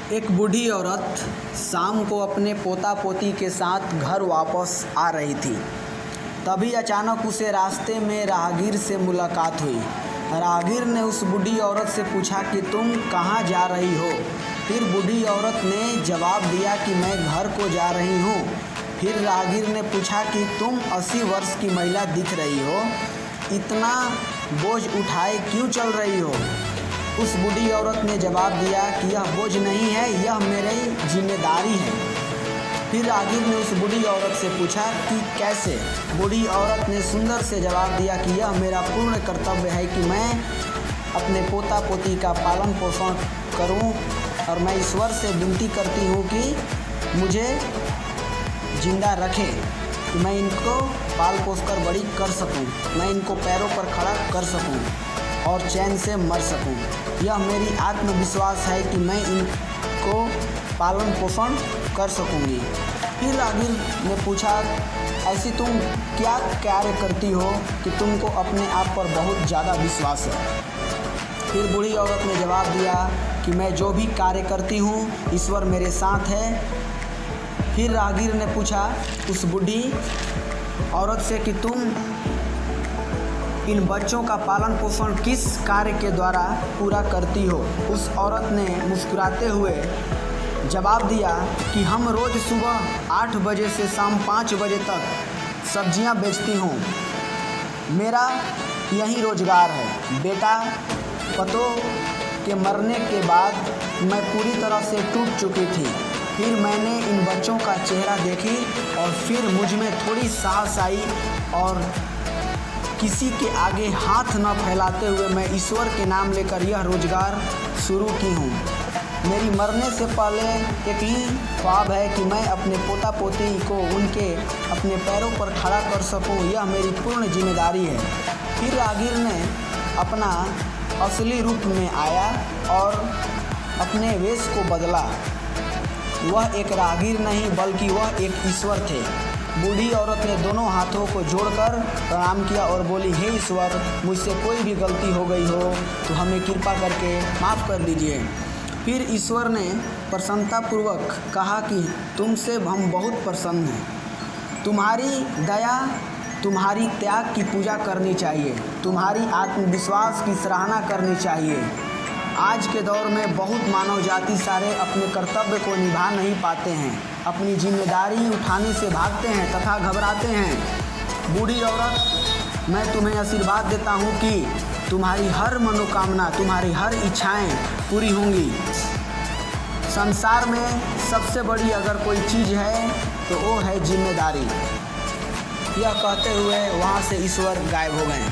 एक बूढ़ी औरत शाम को अपने पोता पोती के साथ घर वापस आ रही थी। तभी अचानक उसे रास्ते में राहगीर से मुलाकात हुई। राहगीर ने उस बूढ़ी औरत से पूछा कि तुम कहाँ जा रही हो। फिर बूढ़ी औरत ने जवाब दिया कि मैं घर को जा रही हूँ। फिर राहगीर ने पूछा कि तुम 80 वर्ष की महिला दिख रही हो, इतना बोझ उठाए क्यों चल रही हो। उस बूढ़ी औरत ने जवाब दिया कि यह बोझ नहीं है, यह मेरी जिम्मेदारी है। फिर राहगीर ने उस बूढ़ी औरत से पूछा कि कैसे। बूढ़ी औरत ने सुंदर से जवाब दिया कि यह मेरा पूर्ण कर्तव्य है कि मैं अपने पोता पोती का पालन पोषण करूं, और मैं ईश्वर से विनती करती हूं कि मुझे जिंदा रखे, कि मैं इनको पाल पोस कर बड़ी कर सकूं, मैं इनको पैरों पर खड़ा कर सकूं और चैन से मर सकूं। यह मेरी आत्मविश्वास है कि मैं इनको पालन पोषण कर सकूंगी। फिर राहगीर ने पूछा, ऐसी तुम क्या कार्य करती हो कि तुमको अपने आप पर बहुत ज़्यादा विश्वास है। फिर बूढ़ी औरत ने जवाब दिया कि मैं जो भी कार्य करती हूँ ईश्वर मेरे साथ है। फिर राहगीर ने पूछा उस बूढ़ी औरत से कि तुम इन बच्चों का पालन पोषण किस कार्य के द्वारा पूरा करती हो। उस औरत ने मुस्कुराते हुए जवाब दिया कि हम रोज़ सुबह 8 बजे से शाम 5 बजे तक सब्जियां बेचती हूँ, मेरा यही रोज़गार है। बेटा पतों के मरने के बाद मैं पूरी तरह से टूट चुकी थी। फिर मैंने इन बच्चों का चेहरा देखी और फिर मुझ में थोड़ी साहस आई, और किसी के आगे हाथ न फैलाते हुए मैं ईश्वर के नाम लेकर यह रोज़गार शुरू की हूँ। मेरी मरने से पहले एक ही ख्वाब है कि मैं अपने पोता पोती को उनके अपने पैरों पर खड़ा कर सकूँ, यह मेरी पूर्ण जिम्मेदारी है। फिर राहगीर ने अपना असली रूप में आया और अपने वेश को बदला। वह एक राहगीर नहीं बल्कि वह एक ईश्वर थे। बूढ़ी औरत ने दोनों हाथों को जोड़कर प्रणाम किया और बोली, हे ईश्वर, मुझसे कोई भी गलती हो गई हो तो हमें कृपा करके माफ़ कर दीजिए। फिर ईश्वर ने प्रसन्नतापूर्वक कहा कि तुमसे हम बहुत प्रसन्न हैं। तुम्हारी दया, तुम्हारी त्याग की पूजा करनी चाहिए, तुम्हारी आत्मविश्वास की सराहना करनी चाहिए। आज के दौर में बहुत मानव जाति सारे अपने कर्तव्य को निभा नहीं पाते हैं, अपनी जिम्मेदारी उठाने से भागते हैं तथा घबराते हैं। बूढ़ी औरत, मैं तुम्हें आशीर्वाद देता हूँ कि तुम्हारी हर मनोकामना, तुम्हारी हर इच्छाएं पूरी होंगी। संसार में सबसे बड़ी अगर कोई चीज़ है तो वो है जिम्मेदारी। यह कहते हुए वहाँ से ईश्वर गायब हो गए।